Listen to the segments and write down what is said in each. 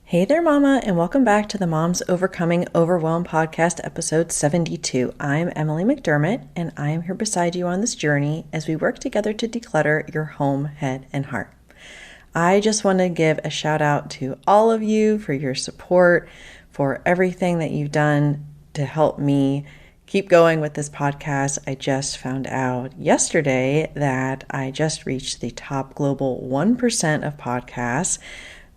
Hey there, Mama, and welcome back to the Moms Overcoming Overwhelm podcast, episode 72. I'm Emily McDermott, and I am here beside you on this journey as we work together to declutter your home, head, and heart. I just want to give a shout out to all of you for your support, for everything that you've done to help me keep going with this podcast. I just found out yesterday that I just reached the top global 1% of podcasts,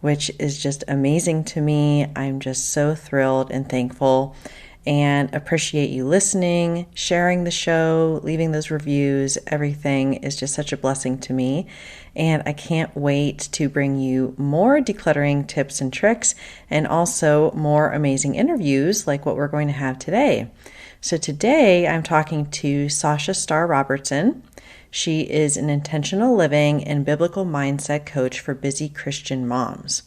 which is just amazing to me. I'm just so thrilled and thankful and appreciate you listening, sharing the show, leaving those reviews. Everything is just such a blessing to me. And I can't wait to bring you more decluttering tips and tricks and also more amazing interviews like what we're going to have today. So today I'm talking to Sasha Star Robertson. She is an intentional living and biblical mindset coach for busy Christian moms.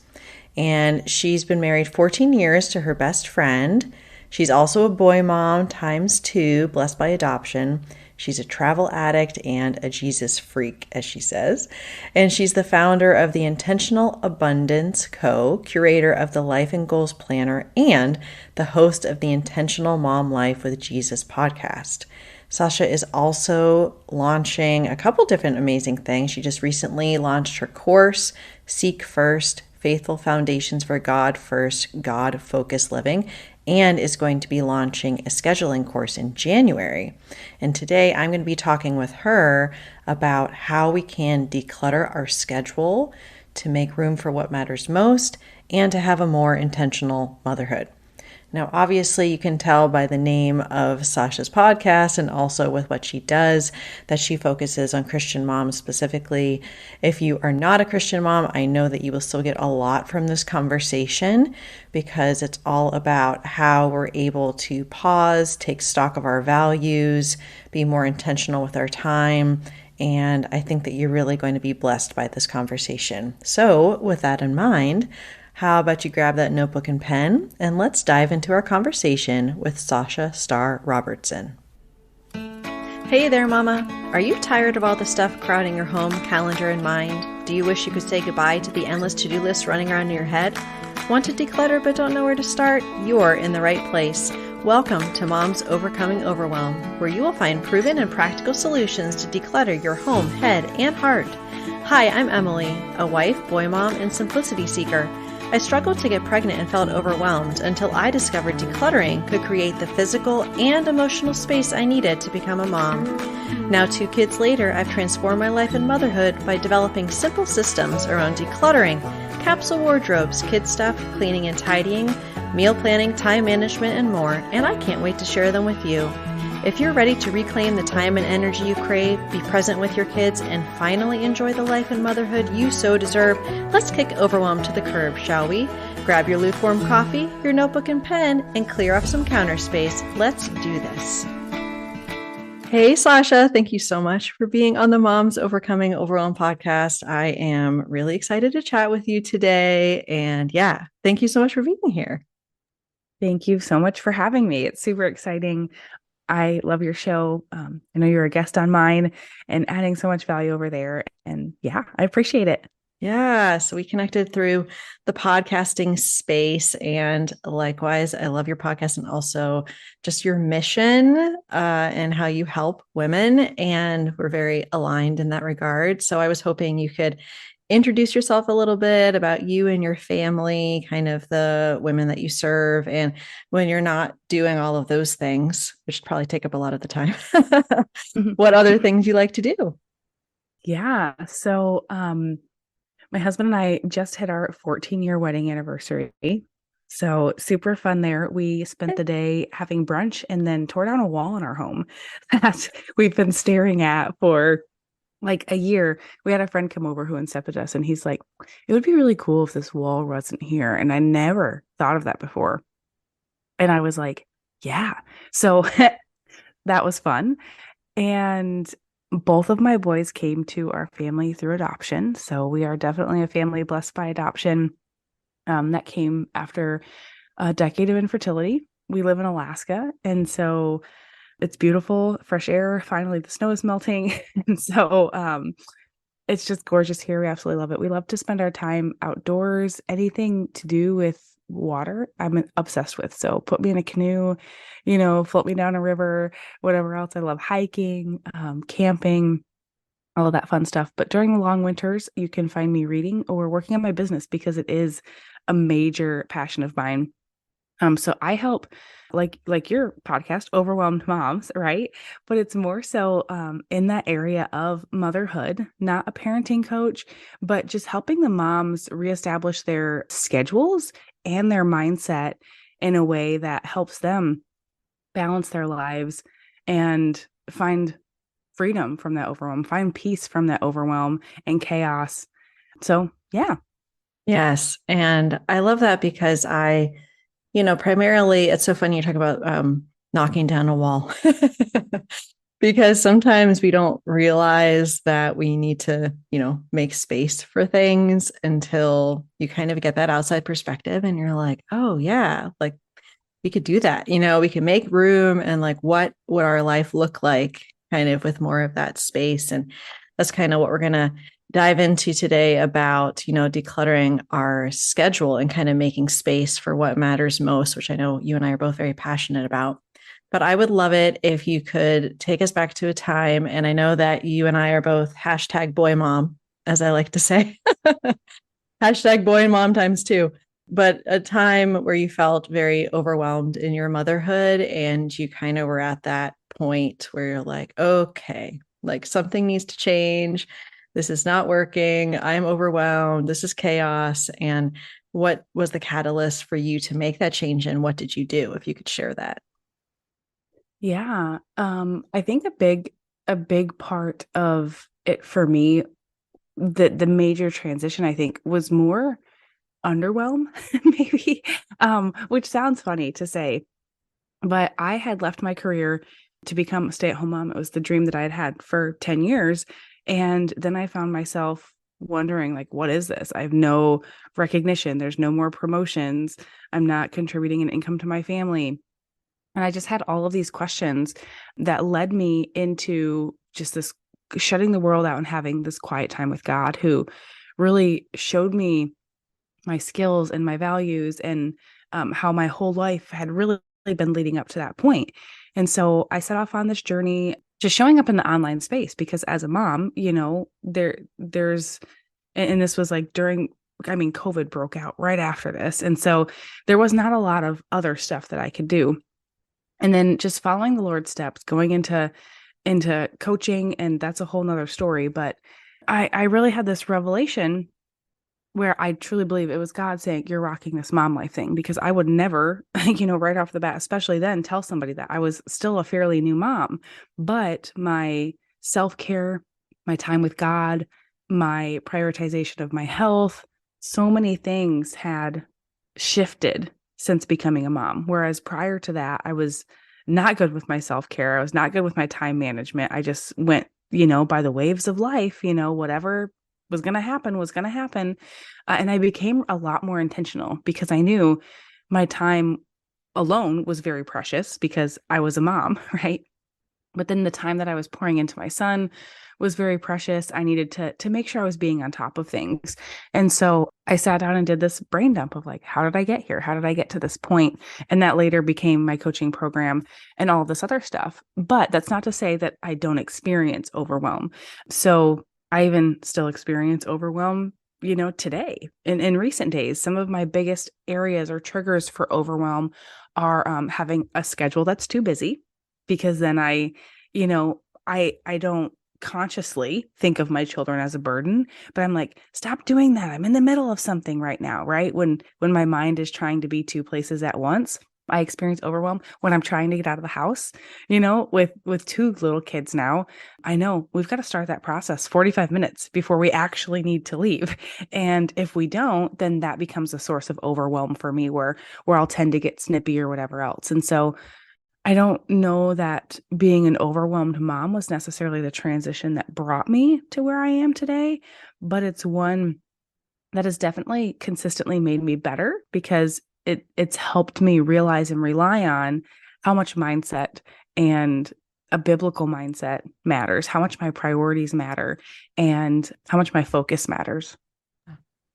And she's been married 14 years to her best friend. She's also a boy mom times 2, blessed by adoption. She's a travel addict and a Jesus freak, as she says. And she's the founder of the Intentional Abundance curator of the Life and Goals Planner, and the host of the Intentional MomLife with Jesus podcast. Sasha is also launching a couple different amazing things. She just recently launched her course, Seek First, Faithful Foundations for God First, God Focused Living, and is going to be launching a scheduling course in January. And today I'm going to be talking with her about how we can declutter our schedule to make room for what matters most and to have a more intentional motherhood. Now, obviously, you can tell by the name of Sasha's podcast and also with what she does that she focuses on Christian moms specifically. If you are not a Christian mom, I know that you will still get a lot from this conversation because it's all about how we're able to pause, take stock of our values, be more intentional with our time. And I think that you're really going to be blessed by this conversation. So with that in mind, how about you grab that notebook and pen and let's dive into our conversation with Sasha Star Robertson. Hey there, Mama. Are you tired of all the stuff crowding your home, calendar, and mind? Do you wish you could say goodbye to the endless to-do list running around in your head? Want to declutter but don't know where to start? You're in the right place. Welcome to Moms Overcoming Overwhelm, where you will find proven and practical solutions to declutter your home, head, and heart. Hi, I'm Emily, a wife, boy mom, and simplicity seeker. I struggled to get pregnant and felt overwhelmed until I discovered decluttering could create the physical and emotional space I needed to become a mom. Now, 2 kids later, I've transformed my life and motherhood by developing simple systems around decluttering, capsule wardrobes, kid stuff, cleaning and tidying, meal planning, time management, and more, and I can't wait to share them with you. If you're ready to reclaim the time and energy you crave, be present with your kids, and finally enjoy the life and motherhood you so deserve, let's kick overwhelm to the curb, shall we? Grab your lukewarm coffee, your notebook and pen, and clear off some counter space. Let's do this. Hey, Sasha, thank you so much for being on the Moms Overcoming Overwhelm podcast. I am really excited to chat with you today. And yeah, thank you so much for being here. Thank you so much for having me. It's super exciting. I love your show. I know you're a guest on mine and adding so much value over there. And yeah, I appreciate it. Yeah, so we connected through the podcasting space, and likewise, I love your podcast and also just your mission and how you help women, and we're very aligned in that regard. So I was hoping you could introduce yourself a little bit about you and your family, kind of the women that you serve, and when you're not doing all of those things, which probably take up a lot of the time, what other things you like to do? Yeah. So, my husband and I just hit our 14-year wedding anniversary. So super fun there. We spent the day having brunch and then tore down a wall in our home that we've been staring at for like a year. We had a friend come over who incepted us, and he's like, it would be really cool if this wall wasn't here. And I never thought of that before. And I was like, yeah. So that was fun. And both of my boys came to our family through adoption. So we are definitely a family blessed by adoption. That came after a decade of infertility. We live in Alaska. And so it's beautiful, fresh air. Finally, the snow is melting. And so It's just gorgeous here. We absolutely love it. We love to spend our time outdoors, anything to do with water, I'm obsessed with. So put me in a canoe, float me down a river, whatever else. I love hiking, camping, all of that fun stuff. But during the long winters, you can find me reading or working on my business because it is a major passion of mine. So I help like your podcast, overwhelmed moms, right? But it's more so in that area of motherhood, not a parenting coach, but just helping the moms reestablish their schedules and their mindset in a way that helps them balance their lives and find freedom from that overwhelm, find peace from that overwhelm and chaos. So, yeah. Yes. And I love that because primarily it's so funny you talk about knocking down a wall because sometimes we don't realize that we need to, make space for things until you kind of get that outside perspective and you're like, oh, yeah, like we could do that. We can make room and like what would our life look like kind of with more of that space. And that's kind of what we're going to dive into today about, decluttering our schedule and kind of making space for what matters most, which I know you and I are both very passionate about. But I would love it if you could take us back to a time. And I know that you and I are both hashtag boy mom, as I like to say, hashtag boy and mom times two, but a time where you felt very overwhelmed in your motherhood and you kind of were at that point where you're like, okay, like something needs to change. This is not working. I'm overwhelmed. This is chaos. And what was the catalyst for you to make that change? And what did you do? If you could share that. Yeah. I think a big part of it for me, the major transition I think was more underwhelm, maybe. Which sounds funny to say, but I had left my career to become a stay-at-home mom. It was the dream that I had had for 10 years. And then I found myself wondering, like, what is this? I have no recognition. There's no more promotions. I'm not contributing an income to my family. And I just had all of these questions that led me into just this shutting the world out and having this quiet time with God, who really showed me my skills and my values and how my whole life had really been leading up to that point. And so I set off on this journey, just showing up in the online space because as a mom, there's, and this was like COVID broke out right after this. And so there was not a lot of other stuff that I could do. And then just following the Lord's steps, going into coaching, and that's a whole nother story. But I really had this revelation where I truly believe it was God saying, "You're rocking this mom life thing," because I would never, right off the bat, especially then, tell somebody that I was still a fairly new mom. But my self-care, my time with God, my prioritization of my health, so many things had shifted since becoming a mom. Whereas prior to that, I was not good with my self-care. I was not good with my time management. I just went, by the waves of life, whatever was going to happen was going to happen. And I became a lot more intentional because I knew my time alone was very precious because I was a mom, right? But then the time that I was pouring into my son was very precious. I needed to make sure I was being on top of things. And so I sat down and did this brain dump of like, how did I get here? How did I get to this point? And that later became my coaching program and all this other stuff. But that's not to say that I don't experience overwhelm. So I even still experience overwhelm, today in recent days. Some of my biggest areas or triggers for overwhelm are having a schedule that's too busy because then you know, I don't consciously think of my children as a burden, but I'm like, stop doing that. I'm in the middle of something right now, right? When my mind is trying to be two places at once. I experience overwhelm when I'm trying to get out of the house, with two little kids now. I know we've got to start that process 45 minutes before we actually need to leave. And if we don't, then that becomes a source of overwhelm for me where I'll tend to get snippy or whatever else. And so I don't know that being an overwhelmed mom was necessarily the transition that brought me to where I am today, but it's one that has definitely consistently made me better because it's helped me realize and rely on how much mindset and a biblical mindset matters, how much my priorities matter, and how much my focus matters.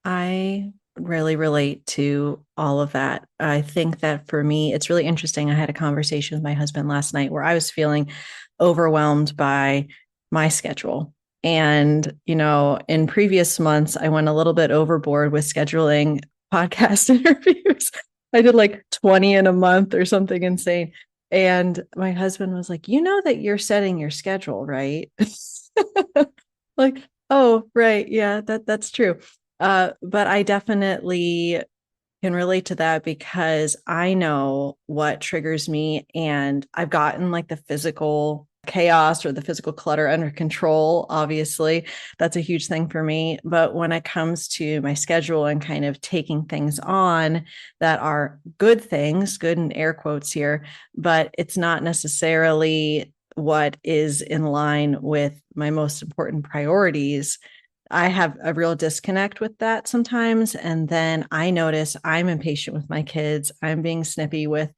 I really relate to all of that. I think that for me, it's really interesting. I had a conversation with my husband last night where I was feeling overwhelmed by my schedule. And, in previous months, I went a little bit overboard with scheduling podcast interviews. I did like 20 in a month or something insane. And my husband was like, that you're setting your schedule, right? Like, oh, right. Yeah, that's true. But I definitely can relate to that because I know what triggers me, and I've gotten like the physical chaos or the physical clutter under control. Obviously, that's a huge thing for me. But when it comes to my schedule and kind of taking things on that are good things, good in air quotes here, but it's not necessarily what is in line with my most important priorities, I have a real disconnect with that sometimes. And then I notice I'm impatient with my kids. I'm being snippy with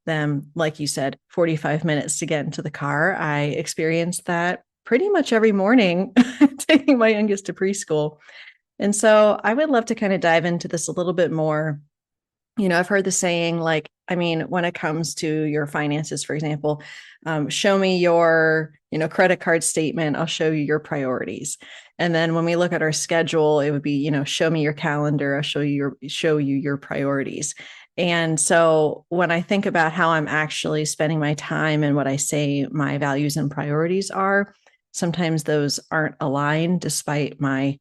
them. Like you said, 45 minutes to get into the car. I experience that pretty much every morning, taking my youngest to preschool. And so I would love to kind of dive into this a little bit more. I've heard the saying, like, I mean, when it comes to your finances, for example, show me your, credit card statement. I'll show you your priorities. And then when we look at our schedule, it would be, show me your calendar. I'll show you your priorities. And so when I think about how I'm actually spending my time and what I say my values and priorities are, sometimes those aren't aligned despite my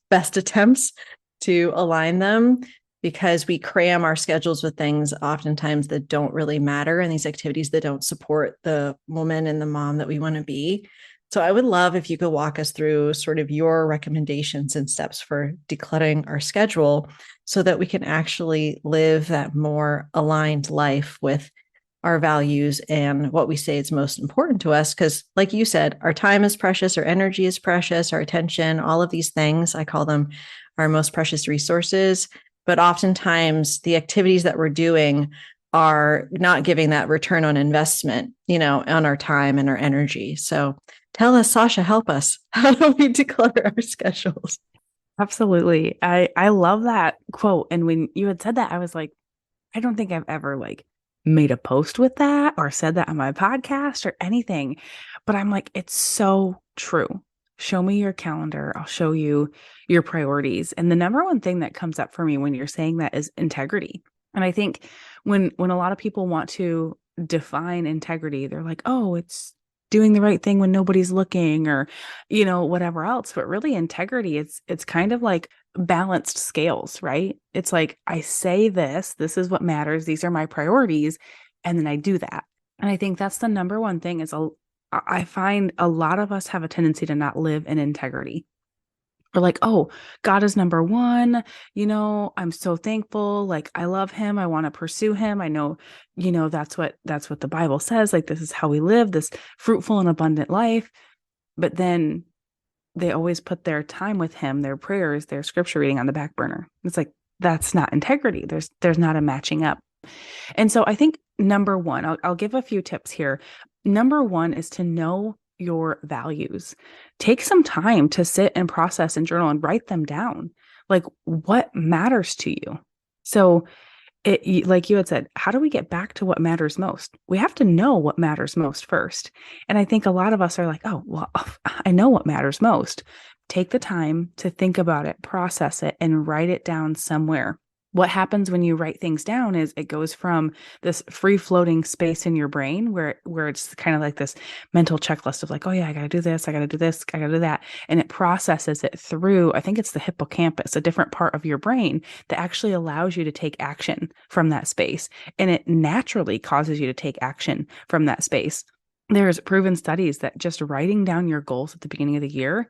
best attempts to align them, because we cram our schedules with things oftentimes that don't really matter and these activities that don't support the woman and the mom that we want to be. So I would love if you could walk us through sort of your recommendations and steps for decluttering our schedule so that we can actually live that more aligned life with our values and what we say is most important to us. Because, like you said, our time is precious, our energy is precious, our attention, all of these things, I call them our most precious resources. But oftentimes, the activities that we're doing are not giving that return on investment, on our time and our energy. So tell us, Sasha, help us. How do we declutter our schedules? Absolutely. I love that quote. And when you had said that, I was like, I don't think I've ever like made a post with that or said that on my podcast or anything. But I'm like, it's so true. Show me your calendar. I'll show you your priorities. And the number one thing that comes up for me when you're saying that is integrity. And I think when a lot of people want to define integrity, they're like, oh, it's doing the right thing when nobody's looking or, whatever else. But really integrity, it's kind of like balanced scales, right? It's like I say this is what matters. These are my priorities. And then I do that. And I think that's the number one thing I find a lot of us have a tendency to not live in integrity. We're like, oh, God is number one. I'm so thankful. Like, I love him. I want to pursue him. I know, that's what the Bible says. Like, this is how we live this fruitful and abundant life. But then they always put their time with him, their prayers, their scripture reading on the back burner. It's like, that's not integrity. There's not a matching up. And so I think number one, I'll give a few tips here. Number one is to know your values. Take some time to sit and process and journal and write them down. Like, what matters to you? So like you had said, how do we get back to what matters most? We have to know what matters most first. And I think a lot of us are like, oh, well, I know what matters most. Take the time to think about it, process it, and write it down somewhere. What happens when you write things down is it goes from this free floating space in your brain where it's kind of like this mental checklist of like, oh yeah, I got to do this, I got to do this, I got to do that. And it processes it through, I think it's the hippocampus, a different part of your brain that actually allows you to take action from that space. And it naturally causes you to take action from that space. There's proven studies that just writing down your goals at the beginning of the year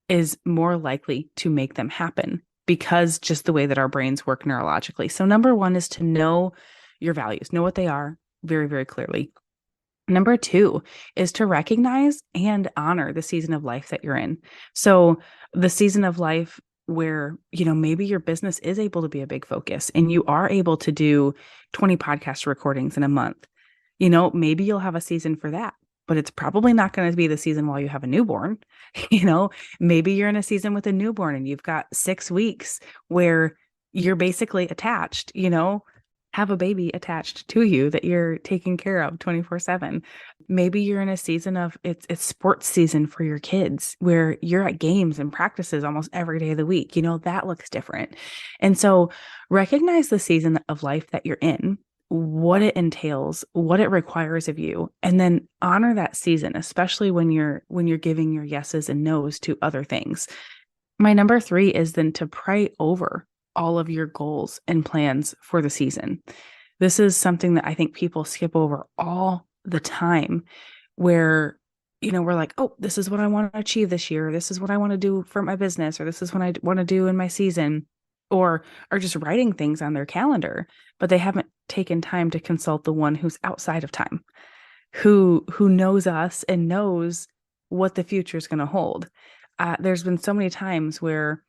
is more likely to make them happen, because just the way that our brains work neurologically. So number one is to know your values, know what they are very, very clearly. Number two is to recognize and honor the season of life that you're in. So the season of life where, maybe your business is able to be a big focus and you are able to do 20 podcast recordings in a month, maybe you'll have a season for that. but it's probably not going to be the season while you have a newborn. Maybe you're in a season with a newborn and you've got 6 weeks where you're basically attached, have a baby attached to you that you're taking care of 24/7. Maybe you're in a season of it's sports season for your kids where you're at games and practices almost every day of the week. That looks different. And so recognize the season of life that you're in, what it entails, what it requires of you, and then honor that season, especially when you're giving your yeses and nos to other things. My number 3 is then to pray over all of your goals and plans for the season. This is something that I think people skip over all the time where, we're like, oh, this is what I want to achieve this year. This is what I want to do for my business, or this is what I want to do in my season, or are just writing things on their calendar, but they haven't taken time to consult the one who's outside of time, who knows us and knows what the future is going to hold. There's been so many times where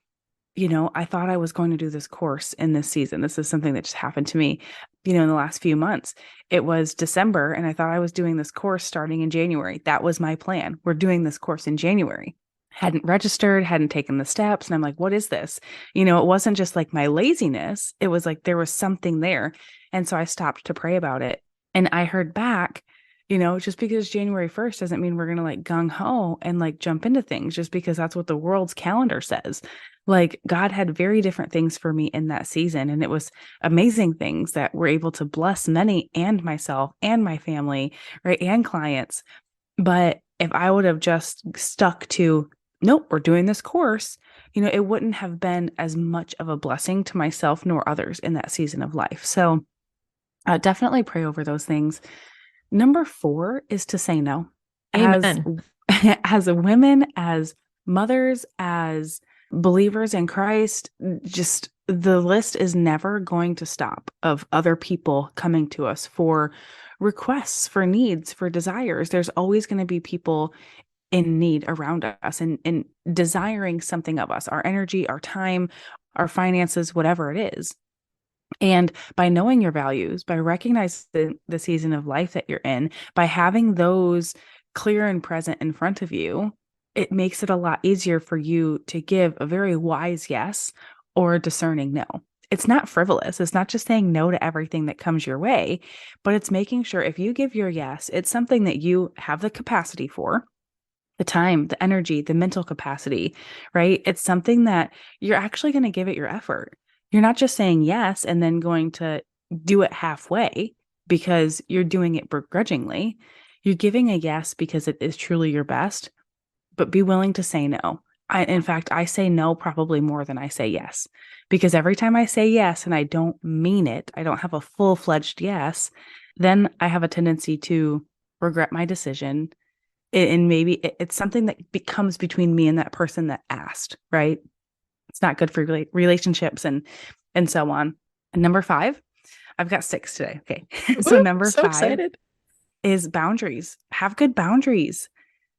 I thought I was going to do this course in this season. This is something that just happened to me, in the last few months. It was December and I thought I was doing this course starting in January. That was my plan. We're doing this course in January. Hadn't registered, hadn't taken the steps. And I'm like, what is this? It wasn't just like my laziness. It was like there was something there. And so I stopped to pray about it. And I heard back, just because January 1st doesn't mean we're going to like gung ho and like jump into things just because that's what the world's calendar says. Like God had very different things for me in that season. And it was amazing things that were able to bless many and myself and my family, right? And clients. But if I would have just stuck to, nope, we're doing this course, it wouldn't have been as much of a blessing to myself nor others in that season of life. So definitely pray over those things. Number 4 is to say no. Amen. As women, as mothers, as believers in Christ, just the list is never going to stop of other people coming to us for requests, for needs, for desires. There's always going to be people in need around us and desiring something of us, our energy, our time, our finances, whatever it is. And by knowing your values, by recognizing the season of life that you're in, by having those clear and present in front of you, it makes it a lot easier for you to give a very wise yes or a discerning no. It's not frivolous. It's not just saying no to everything that comes your way, but it's making sure if you give your yes, it's something that you have the capacity for, the time, the energy, the mental capacity, right? It's something that you're actually going to give it your effort. You're not just saying yes and then going to do it halfway because you're doing it begrudgingly. You're giving a yes because it is truly your best, but be willing to say no. In fact, I say no probably more than I say yes, because every time I say yes and I don't mean it, I don't have a full-fledged yes, then I have a tendency to regret my decision. And maybe it's something that becomes between me and that person that asked, right? It's not good for relationships and so on. And number 5, I've got 6 today. Okay. So number 5 excited. is boundaries. Have good boundaries.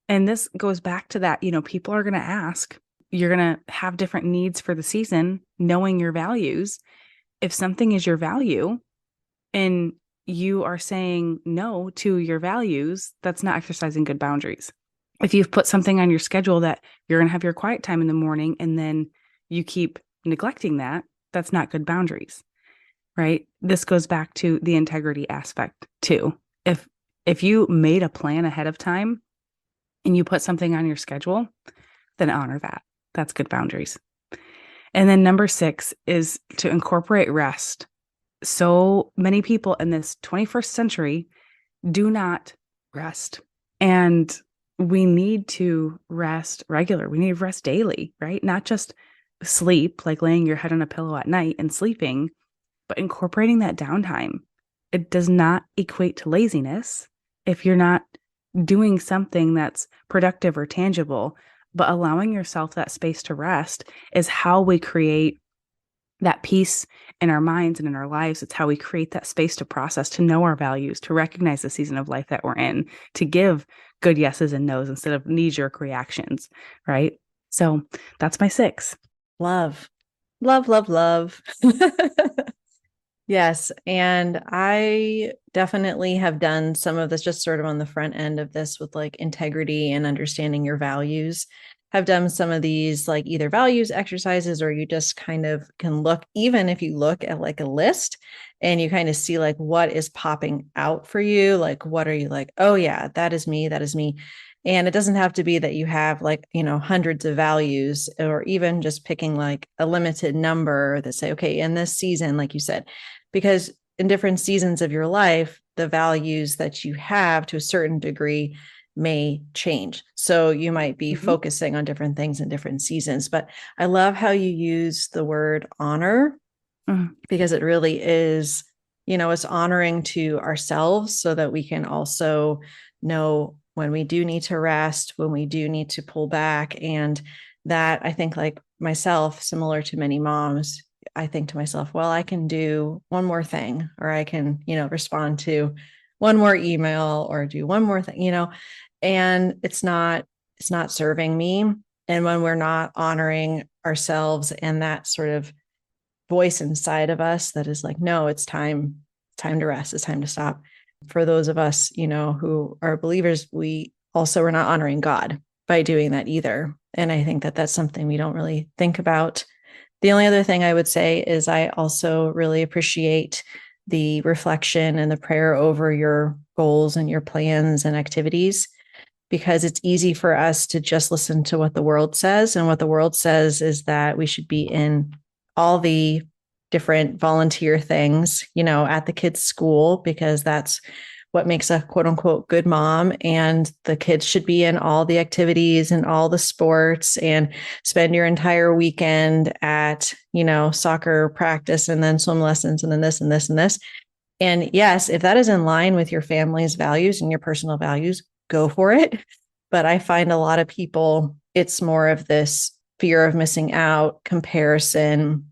And this goes back to that, people are going to ask, you're going to have different needs for the season, knowing your values. If something is your value and you are saying no to your values, that's not exercising good boundaries. If you've put something on your schedule that you're going to have your quiet time in the morning and then you keep neglecting that, that's not good boundaries, right? This goes back to the integrity aspect too. If you made a plan ahead of time and you put something on your schedule, then honor that. That's good boundaries. And then number 6 is to incorporate rest. So many people in this 21st century do not rest. And we need to rest regular. We need to rest daily, right? Not just sleep, like laying your head on a pillow at night and sleeping, but incorporating that downtime. It does not equate to laziness if you're not doing something that's productive or tangible, but allowing yourself that space to rest is how we create that peace in our minds and in our lives. It's how we create that space to process, to know our values, to recognize the season of life that we're in, to give good yeses and nos instead of knee-jerk reactions, right? So that's my 6. Love, love, love, love. Yes. And I definitely have done some of this just sort of on the front end of this with like integrity and understanding your values. Have done some of these like either values exercises, or you just kind of can look, even if you look at like a list and you kind of see like what is popping out for you. Like, what are you like, oh, yeah, that is me. That is me. And it doesn't have to be that you have like, hundreds of values, or even just picking like a limited number that say, okay, in this season, like you said, because in different seasons of your life, the values that you have to a certain degree may change. So you might be Mhm. focusing on different things in different seasons. But I love how you use the word honor, Mm. because it really is, it's honoring to ourselves so that we can also know when we do need to rest, when we do need to pull back. And that, I think, like myself, similar to many moms, I think to myself, well, I can do one more thing, or I can, respond to one more email, or do one more thing, and it's not serving me. And when we're not honoring ourselves and that sort of voice inside of us that is like, no, it's time to rest, it's time to stop. For those of us, who are believers, we also are not honoring God by doing that either. And I think that that's something we don't really think about. The only other thing I would say is I also really appreciate the reflection and the prayer over your goals and your plans and activities, because it's easy for us to just listen to what the world says. And what the world says is that we should be in all the different volunteer things, at the kids' school, because that's what makes a quote unquote good mom. And the kids should be in all the activities and all the sports, and spend your entire weekend at, soccer practice, and then swim lessons, and then this and this and this. And yes, if that is in line with your family's values and your personal values, go for it. But I find a lot of people, it's more of this fear of missing out, comparison,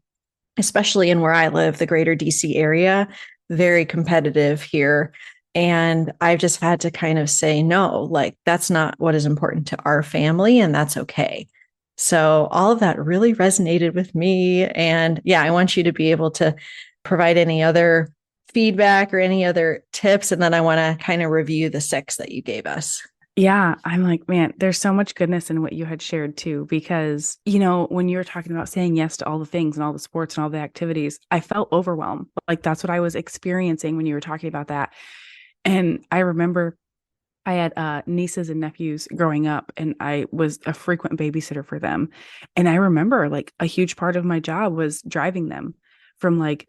especially in where I live, the greater DC area, very competitive here. And I've just had to kind of say, no, like that's not what is important to our family, and that's okay. So all of that really resonated with me. And yeah, I want you to be able to provide any other feedback or any other tips. And then I want to kind of review the six that you gave us. Yeah, I'm like, man, there's so much goodness in what you had shared too, because, when you were talking about saying yes to all the things and all the sports and all the activities, I felt overwhelmed. Like that's what I was experiencing when you were talking about that. And I remember I had nieces and nephews growing up, and I was a frequent babysitter for them. And I remember like a huge part of my job was driving them from like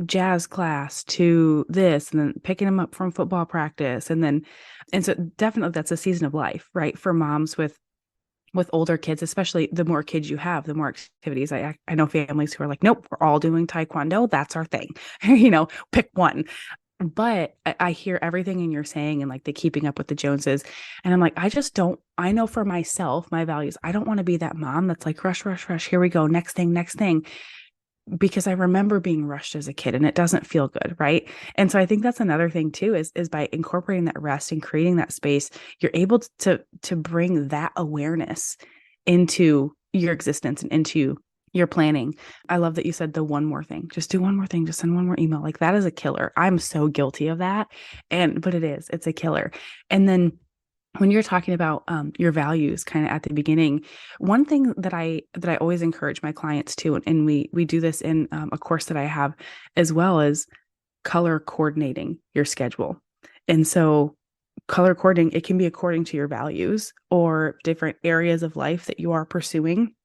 jazz class to this, and then picking them up from football practice. And so definitely that's a season of life, right? For moms with older kids, especially the more kids you have, the more activities. I know families who are like, nope, we're all doing taekwondo. That's our thing. Pick one. But I hear everything in you're saying, and like the keeping up with the Joneses. And I'm like, I know for myself, my values, I don't want to be that mom that's like, rush, rush, rush. Here we go. Next thing, next thing. Because I remember being rushed as a kid, and it doesn't feel good. Right. And so I think that's another thing too, is by incorporating that rest and creating that space, you're able to bring that awareness into your existence and into your planning. I love that you said the one more thing. Just do one more thing. Just send one more email. Like that is a killer. I'm so guilty of that. But it's a killer. And then when you're talking about your values kind of at the beginning, one thing that I always encourage my clients to, and we do this in a course that I have, as well as color coordinating your schedule. And so color coordinating, it can be according to your values or different areas of life that you are pursuing.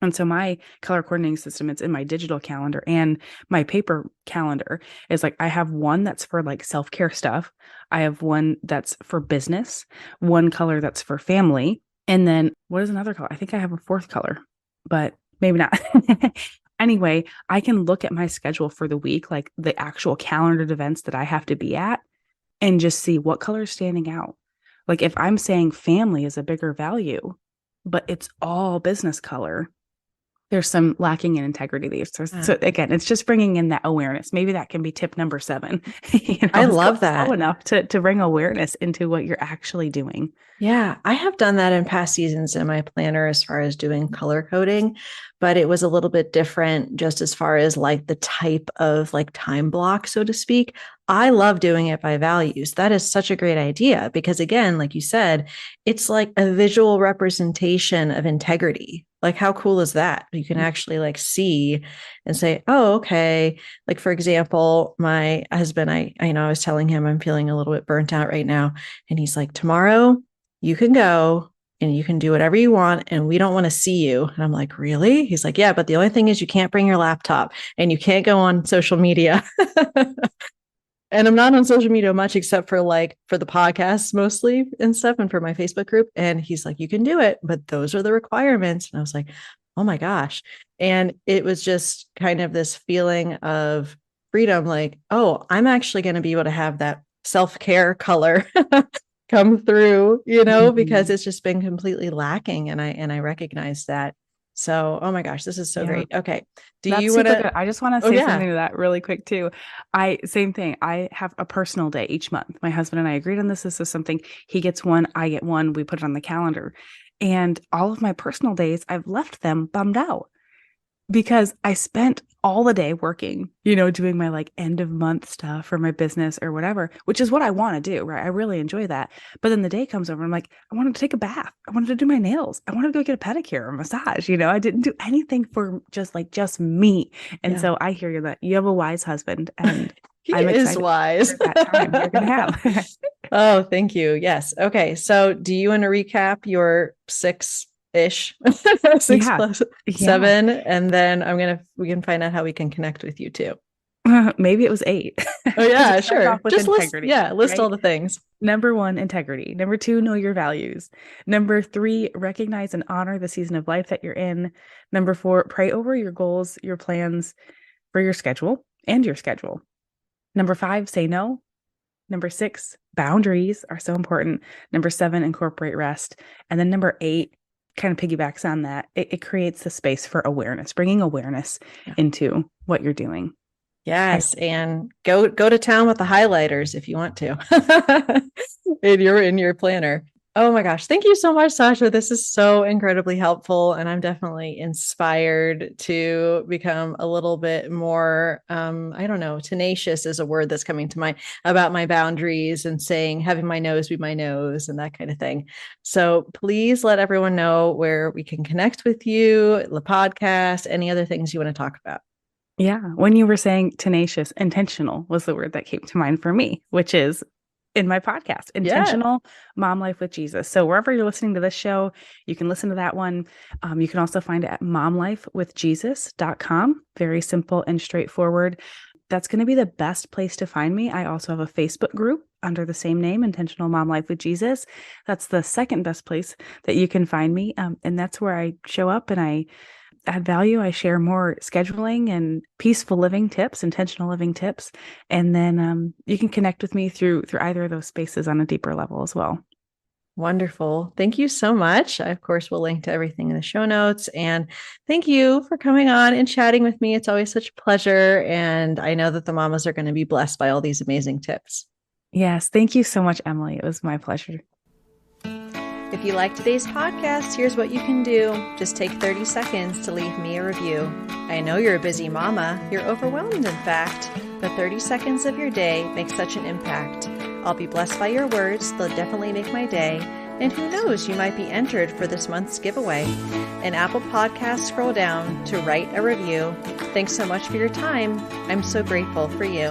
And so my color coordinating system, it's in my digital calendar, and my paper calendar is like, I have one that's for like self-care stuff. I have one that's for business, one color that's for family. And then what is another color? I think I have a fourth color, but maybe not. Anyway, I can look at my schedule for the week, like the actual calendared events that I have to be at, and just see what color is standing out. Like if I'm saying family is a bigger value, but it's all business color, there's some lacking in integrity there. So again, it's just bringing in that awareness. Maybe that can be tip number 7. I It's love go that. slow enough to bring awareness into what you're actually doing. Yeah, I have done that in past seasons in my planner as far as doing color coding, but it was a little bit different just as far as like the type of like time block, so to speak. I love doing it by values. That is such a great idea because, again, like you said, it's like a visual representation of integrity. Like, how cool is that? You can actually like see and say, oh, okay. Like, for example, my husband, I was telling him I'm feeling a little bit burnt out right now. And he's like, tomorrow, you can go and you can do whatever you want and we don't want to see you. And I'm like, really? He's like, yeah, but the only thing is you can't bring your laptop and you can't go on social media. And I'm not on social media much except for like for the podcasts mostly and stuff and for my Facebook group. And he's like, you can do it, but those are the requirements. And I was like, oh my gosh. And it was just kind of this feeling of freedom, like, oh, I'm actually going to be able to have that self-care color come through, because it's just been completely lacking. And I recognize that. So, oh my gosh, this is so great. Okay. That's you super want good. to? I just want to say something to that really quick too. Same thing. I have a personal day each month. My husband and I agreed on this. This is something he gets one, I get one. We put it on the calendar. And all of my personal days, I've left them bummed out because I spent all the day working, doing my like end of month stuff for my business or whatever, which is what I want to do, right? I really enjoy that. But then the day comes over, I'm like, I wanted to take a bath. I wanted to do my nails. I wanted to go get a pedicure or a massage. I didn't do anything for just me. And so I hear you that you have a wise husband and I'm excited wise. for that time you're going to have. Oh, thank you. Yes. Okay. So do you want to recap your 6-ish, 6 plus 7? And then we can find out how we can connect with you too. Maybe it was 8. Oh yeah, sure. Just integrity. List all the things. Number 1, integrity. Number 2, know your values. Number 3, recognize and honor the season of life that you're in. Number 4, pray over your goals, your plans for your schedule and your schedule. Number 5, say no. Number 6, boundaries are so important. Number 7, incorporate rest. And then number 8, kind of piggybacks on that. It creates the space for awareness, bringing awareness into what you're doing. Yes, and go to town with the highlighters if you want to in your planner. Oh my gosh. Thank you so much, Sasha. This is so incredibly helpful. And I'm definitely inspired to become a little bit more, I don't know, tenacious is a word that's coming to mind about my boundaries and saying, having my nose be my nose and that kind of thing. So please let everyone know where we can connect with you, the podcast, any other things you want to talk about. Yeah. When you were saying tenacious, intentional was the word that came to mind for me, which is in my podcast, Intentional Mom Life with Jesus. So wherever you're listening to this show, you can listen to that one. You can also find it at momlifewithjesus.com. Very simple and straightforward. That's going to be the best place to find me. I also have a Facebook group under the same name, Intentional Mom Life with Jesus. That's the second best place that you can find me. And that's where I show up and I add value. I share more scheduling and peaceful living tips, intentional living tips. And then you can connect with me through either of those spaces on a deeper level as well. Wonderful. Thank you so much. I, of course, will link to everything in the show notes. And thank you for coming on and chatting with me. It's always such a pleasure. And I know that the mamas are going to be blessed by all these amazing tips. Yes. Thank you so much, Emily. It was my pleasure. If you like today's podcast, here's what you can do. Just take 30 seconds to leave me a review. I know you're a busy mama. You're overwhelmed, in fact, but 30 seconds of your day makes such an impact. I'll be blessed by your words. They'll definitely make my day. And who knows, you might be entered for this month's giveaway. In Apple Podcasts, scroll down to write a review. Thanks so much for your time. I'm so grateful for you.